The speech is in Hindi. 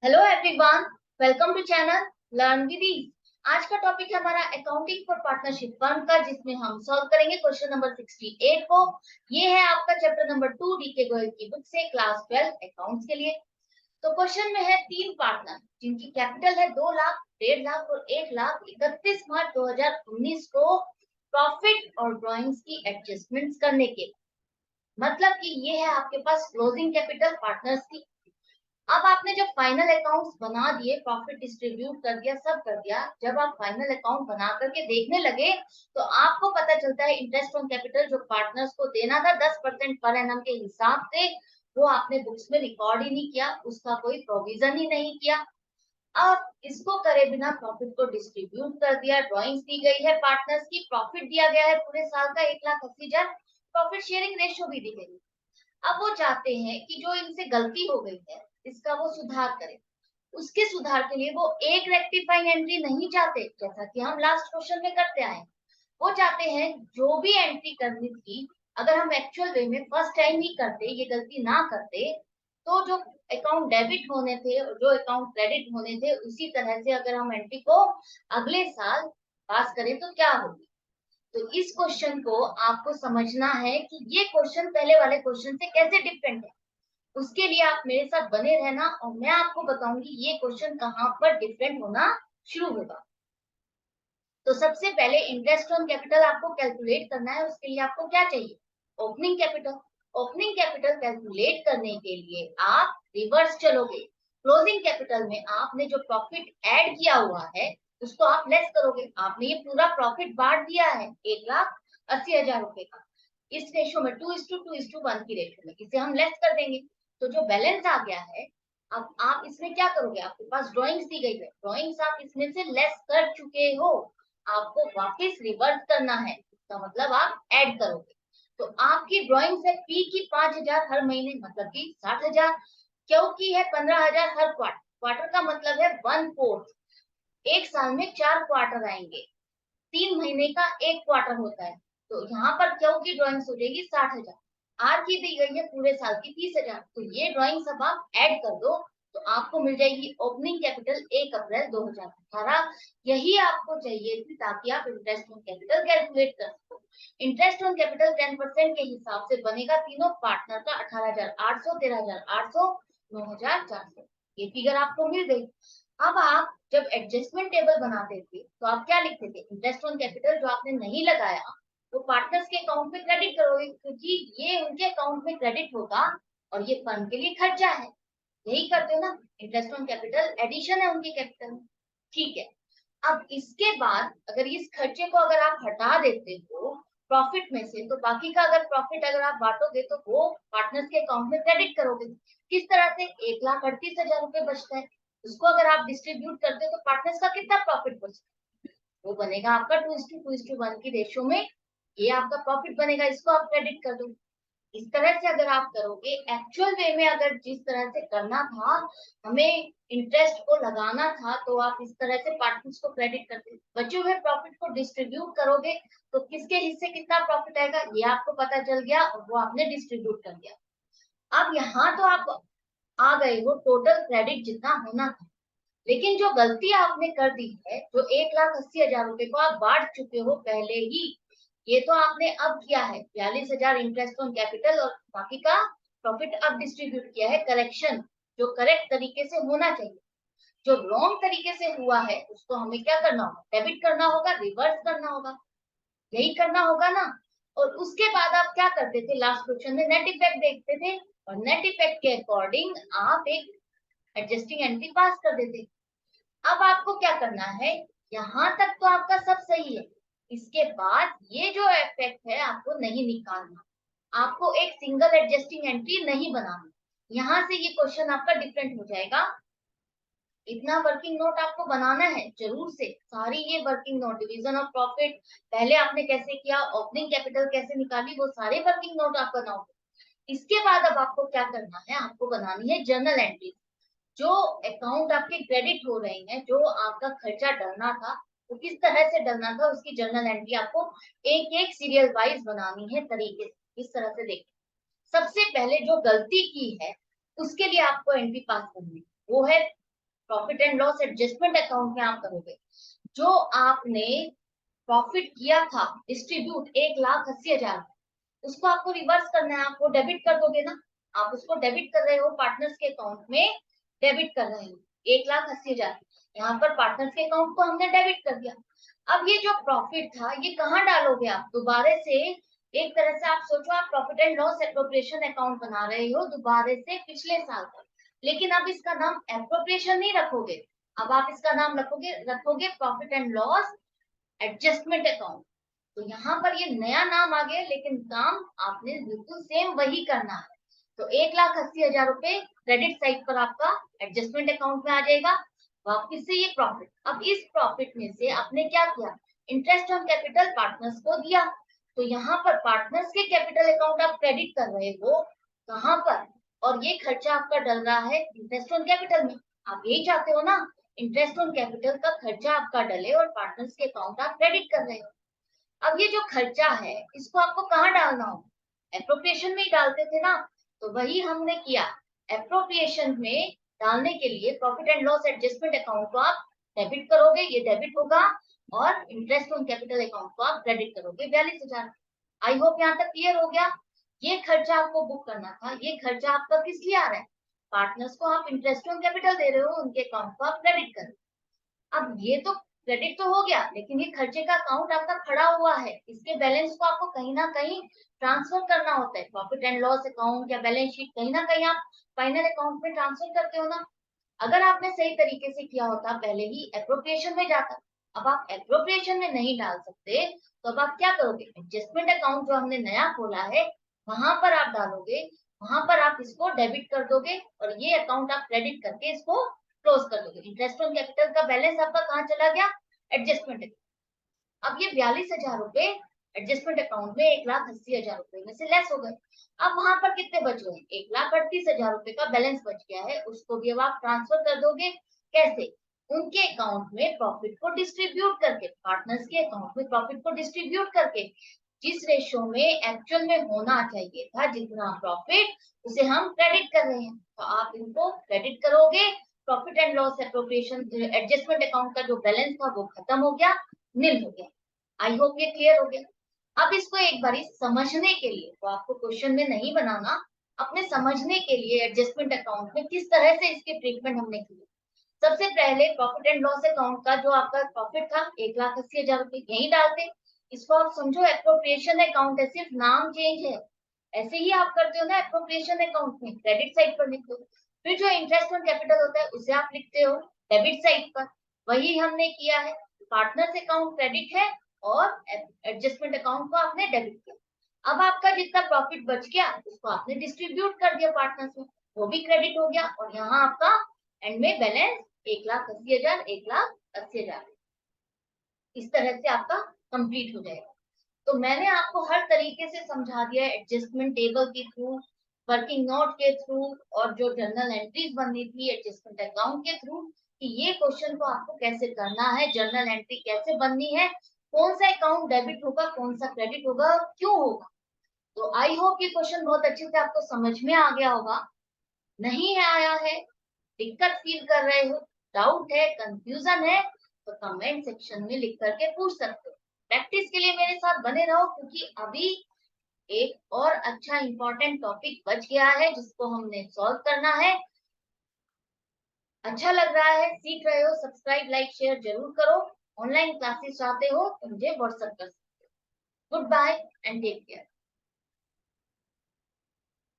Hello everyone, welcome to channel learn with ease. आज का टॉपिक है हमारा अकाउंटिंग फॉर पार्टनरशिप फर्म का, जिसमें हम सॉल्व करेंगे क्वेश्चन नंबर 68 को। ये है आपका चैप्टर नंबर 2 डीके गोयल की बुक से, क्लास 12 अकाउंट्स के लिए। तो क्वेश्चन में है तीन पार्टनर जिनकी कैपिटल है 2 लाख, 1.5 लाख और 1 लाख 31 मार्च 2019 को प्रॉफिट और ड्रॉइंग्स की एडजस्टमेंट्स करने के, मतलब कि ये है आपके पास क्लोजिंग कैपिटल पार्टनर्स की। अब आपने जब फाइनल अकाउंट्स बना दिए, प्रॉफिट डिस्ट्रीब्यूट कर दिया, सब कर दिया, जब आप फाइनल अकाउंट बना करके देखने लगे तो आपको पता चलता है इंटरेस्ट ऑन कैपिटल जो पार्टनर्स को देना था 10% पर एनम के हिसाब से, वो आपने बुक्स में रिकॉर्ड ही नहीं किया, उसका कोई प्रोविजन ही नहीं किया। अब इसको करे बिना प्रॉफिट को डिस्ट्रीब्यूट कर दिया, ड्रॉइंग्स दी गई है पार्टनर्स की, प्रॉफिट दिया गया है पूरे साल का 1,80,000, प्रॉफिट शेयरिंग रेशियो भी दी गई। अब वो चाहते हैं कि जो इनसे गलती हो गई है इसका वो सुधार करें। उसके सुधार के लिए वो एक रेक्टिफाइंग एंट्री नहीं चाहते, जैसा कि हम लास्ट क्वेश्चन में करते आए। वो चाहते हैं जो भी एंट्री करनी थी, अगर हम एक्चुअल वे में फर्स्ट टाइम ही करते, ये गलती ना करते, तो जो अकाउंट डेबिट होने थे और जो अकाउंट क्रेडिट होने थे उसी तरह से अगर हम एंट्री को अगले साल पास करें तो क्या होगी। तो इस क्वेश्चन को आपको समझना है कि ये क्वेश्चन पहले वाले क्वेश्चन से कैसे डिफरेंट है। उसके लिए आप मेरे साथ बने रहना और मैं आपको बताऊंगी ये क्वेश्चन कहाँ पर डिफरेंट होना शुरू होगा। तो सबसे पहले इंटरेस्ट ऑन कैपिटल आपको कैलकुलेट करना है। उसके लिए आपको क्या चाहिए? Opening capital. Opening capital calculate करने के लिए आप रिवर्स चलोगे। क्लोजिंग कैपिटल में आपने जो प्रॉफिट ऐड किया हुआ है उसको आप लेस करोगे। आपने ये पूरा प्रॉफिट बांट दिया है 1,80,000 रुपए का, इस रेशो में 2:2:1 की रेशो में, इसे हम लेस कर देंगे। तो जो बैलेंस आ गया है, अब आप इसमें क्या करोगे? आपके पास ड्राइंग्स दी गई है, ड्राइंग्स आप इसमें से लेस कर चुके हो, आपको वापस रिवर्स करना है, इसका मतलब आप ऐड करोगे। तो आपकी ड्राइंग्स है पी की 5,000 हर महीने, मतलब कि 60,000। क्यों की है 15,000 हर क्वार्टर। क्वार्टर का मतलब है 1/4। एक साल में 4 क्वार्टर आएंगे, 3 महीने का एक क्वार्टर होता है। तो यहाँ पर क्यों की ड्राइंग्स हो जाएगी 60,000। आर की दी गई है पूरे साल की 30,000, तो ये ड्राइंग सब आप ऐड कर दो तो आपको मिल जाएगी ओपनिंग कैपिटल 1 अप्रैल 2018। यही आपको चाहिए थी ताकि आप इंटरेस्ट ऑन कैपिटल कैलकुलेट कर सको। इंटरेस्ट ऑन कैपिटल 10% के हिसाब से बनेगा तीनों पार्टनर का 18,800, 13,800, 9,400। ये फिगर आपको मिल गई। अब आप जब एडजस्टमेंट टेबल बनाते थे तो आप क्या लिखते थे? इंटरेस्ट ऑन कैपिटल जो आपने नहीं लगाया वो पार्टनर्स के अकाउंट में क्रेडिट करोगे, क्योंकि ये उनके अकाउंट में क्रेडिट होगा और ये फर्म के लिए खर्चा है। यही करते हो ना? इंटरेस्ट ऑन कैपिटल एडिशन है उनके कैपिटल में। ठीक है। अब इसके बाद अगर इस खर्चे को अगर आप हटा देते हो प्रॉफिट में से, तो बाकी का अगर प्रॉफिट अगर आप बांटोगे तो वो पार्टनर्स के अकाउंट में क्रेडिट करोगे। किस तरह से? 1,38,000 रुपए बचता है, उसको अगर आप डिस्ट्रीब्यूट करते हो तो पार्टनर्स का कितना प्रॉफिट बचता है? वो बनेगा आपका 2:2:1 की रेशियो में, ये आपका प्रॉफिट बनेगा, इसको आप क्रेडिट कर दो। इस तरह से अगर आप करोगे एक्चुअल वे में, अगर जिस तरह से करना था, हमें इंटरेस्ट को लगाना था, तो आप इस तरह से पार्टनर्स को क्रेडिट करते, बचे हुए प्रॉफिट को डिस्ट्रीब्यूट करोगे तो किसके हिस्से कितना प्रॉफिट आएगा ये आपको पता चल गया और वो आपने डिस्ट्रीब्यूट कर दिया। अब यहाँ तो आप आ गए हो टोटल क्रेडिट जितना होना था, लेकिन जो गलती आपने कर दी है, जो 1,80,000 रुपए को आप बांट चुके हो पहले ही, ये तो आपने अब किया है 42,000 इंटरेस्ट ऑन कैपिटल और बाकी का प्रॉफिट अब डिस्ट्रीब्यूट किया है। करेक्शन जो करेक्ट तरीके से होना चाहिए, जो रॉन्ग तरीके से हुआ है उसको हमें क्या करना होगा? डेबिट करना होगा, रिवर्स करना होगा, यही करना होगा ना। और उसके बाद आप क्या करते थे? लास्ट क्वेश्चन में नेट इफेक्ट देखते थे और नेट इफेक्ट के अकॉर्डिंग आप एक एडजस्टिंग एंट्री पास कर देते। अब आपको क्या करना है? यहाँ तक तो आपका सब सही है, इसके बाद ये जो इफेक्ट है आपको नहीं निकालना, आपको एक सिंगल एडजस्टिंग एंट्री नहीं बनाना। यहाँ से ये क्वेश्चन आपका डिफरेंट हो जाएगा। इतना वर्किंग नोट आपको बनाना है जरूर से, सारी ये working note, division of profit पहले आपने कैसे किया, ओपनिंग कैपिटल कैसे निकाली, वो सारे वर्किंग नोट आप बनाओगे। इसके बाद अब आपको क्या करना है? आपको बनानी है जर्नल एंट्री। जो अकाउंट आपके क्रेडिट हो रहे हैं, जो आपका खर्चा डलना था वो किस तरह से डलना था, उसकी जर्नल एंट्री आपको एक एक सीरियल वाइज बनानी है तरीके से। इस तरह से देखिए, सबसे पहले जो गलती की है उसके लिए आपको एंट्री पास करनी है, वो है profit and loss adjustment account में आप करोगे जो आपने प्रॉफिट किया था डिस्ट्रीब्यूट 1,80,000, उसको आपको रिवर्स करना है, आपको डेबिट कर दोगे ना। आप उसको डेबिट कर रहे हो पार्टनर्स के अकाउंट में, डेबिट कर रहे हो 1,80,000, यहाँ पर पार्टनर्स के अकाउंट को हमने डेबिट कर दिया। अब ये जो प्रॉफिट था ये कहाँ डालोगे आप दोबारा से? एक तरह से आप सोचो, आप profit and loss appropriation account बना रहे हो दोबारा से पिछले साल का, लेकिन अब इसका नाम एप्रोप्रिएशन नहीं रखोगे, अब आप इसका नाम रखोगे profit and loss adjustment account. तो यहाँ पर ये नया नाम आ गया, लेकिन काम आपने बिल्कुल सेम वही करना है। तो 1,80,000 रुपए क्रेडिट साइड पर आपका एडजस्टमेंट अकाउंट में आ जाएगा। वापिस से ये प्रॉफिट, अब इस प्रॉफिट में से आपने क्या किया, इंटरेस्ट ऑन कैपिटल पार्टनर्स को दिया। तो यहाँ पर पार्टनर्स के कैपिटल अकाउंट आप क्रेडिट कर रहे हो, कहाँ पर? और ये खर्चा आपका डल रहा है इंटरेस्ट ऑन कैपिटल में। आप यही चाहते हो ना, इंटरेस्ट ऑन कैपिटल का खर्चा आपका डले और पार्टनर्स के अकाउंट आप क्रेडिट कर रहे हो। अब ये जो खर्चा है इसको आपको कहाँ डालना हो? एप्रोप्रिएशन में ही डालते थे ना, तो वही हमने किया। एप्रोप्रिएशन में डालने के लिए profit and loss adjustment account को आप डेबिट करोगे, ये डेबिट होगा, और इंटरेस्ट ऑन कैपिटल अकाउंट को आप क्रेडिट करोगे 42,000। आई होप यहाँ तक क्लियर हो गया। ये खर्चा आपको बुक करना था, ये खर्चा आपका किस लिए आ रहा है? पार्टनर्स को आप इंटरेस्ट ऑन कैपिटल दे रहे हो, उनके अकाउंट को आप क्रेडिट कर रहे हो। अब ये तो क्रेडिट तो हो गया, लेकिन ये खर्चे का अकाउंट आपका खड़ा हुआ है, इसके बैलेंस को आपको कहीं ना कहीं ट्रांसफर करना होता है। प्रॉफिट एंड लॉस अकाउंट या बैलेंस शीट कहीं ना कहीं आप फाइनल अकाउंट में ट्रांसफर करते हो ना। अगर आपने सही तरीके से किया होता पहले ही एप्रोप्रिएशन में जाता। अब आप एप्रोप्रिएशन में नहीं डाल सकते, तो अब आप क्या करोगे? एडजस्टमेंट अकाउंट जो हमने नया खोला है वहां पर आप डालोगे, वहां पर आप इसको डेबिट कर दोगे, और ये अकाउंट आप क्रेडिट करके इसको क्लोज कर दोगे। इंटरेस्ट ऑन कैपिटल का बैलेंस आपका कहाँ चला गया? Adjustment account. अब ये 42,000 रुपए एडजस्टमेंट अकाउंट में 1,80,000 रुपए में से लेस हो गए। अब वहां पर कितने बच गए? 1,38,000 रुपए का बैलेंस बच गया है, उसको भी अब आप ट्रांसफर कर दोगे। कैसे? उनके अकाउंट में प्रॉफिट को डिस्ट्रीब्यूट करके, पार्टनर्स के अकाउंट में प्रॉफिट को डिस्ट्रीब्यूट करके, जिस रेशो में एक्चुअल में होना चाहिए था जितना प्रॉफिट, उसे हम क्रेडिट कर रहे हैं। तो आप इनको क्रेडिट करोगे, profit and loss appropriation adjustment account का जो बैलेंस था वो खत्म हो गया, नील हो गया। आई होप ये क्लियर हो गया। अब इसको एक बारी समझने के लिए, तो आपको क्वेश्चन में नहीं बनाना, अपने समझने के लिए एडजस्टमेंट अकाउंट में किस तरह से इसकी ट्रीटमेंट हमने की। सबसे पहले प्रॉफिट एंड लॉस अकाउंट का जो आपका प्रॉफिट था 1,80,000 रुपए यही डालते। इसको आप समझो एप्रोप्रिएशन अकाउंट है, सिर्फ नाम चेंज है। ऐसे ही आप करते हो ना एप्रोप्रिएशन अकाउंट में, क्रेडिट साइड पर लिख दो। फिर जो इंटरेस्ट ऑन कैपिटल होता है उसे आप लिखते हो डेबिट साइड पर, वही हमने किया है। पार्टनर्स अकाउंट क्रेडिट है और एडजस्टमेंट अकाउंट को आपने डेबिट किया। अब आपका जितना प्रॉफिट बच गया उसको आपने डिस्ट्रीब्यूट कर दिया पार्टनर्स में, वो भी क्रेडिट हो गया, और यहाँ आपका एंड में बैलेंस 1,80,000, 1,80,000 इस तरह से आपका कंप्लीट हो जाएगा। तो मैंने आपको हर तरीके से समझा दिया है, एडजस्टमेंट टेबल के थ्रू, वर्किंग नोट के थ्रू, और जो जर्नल एंट्रीज बननी थी एडजस्टमेंट अकाउंट के थ्रू, कि ये क्वेश्चन को आपको कैसे करना है, जर्नल एंट्री कैसे बननी है, कौन सा अकाउंट डेबिट होगा, कौन सा क्रेडिट होगा, क्यों होगा। तो आई होप ये क्वेश्चन बहुत अच्छे से आपको समझ में आ गया होगा। नहीं आया है, दिक्कत फील कर रहे हो, डाउट है, कंफ्यूजन है, तो कमेंट सेक्शन में लिख करके पूछ सकते हो। प्रैक्टिस के लिए मेरे साथ बने रहो, क्योंकि अभी एक और अच्छा इंपॉर्टेंट टॉपिक बच गया है जिसको हमने सॉल्व करना है। अच्छा लग रहा है, सीख रहे हो, सब्सक्राइब लाइक शेयर जरूर करो। ऑनलाइन क्लासेस चाहते हो तो मुझे व्हाट्सएप कर सकते हो। Goodbye and take care.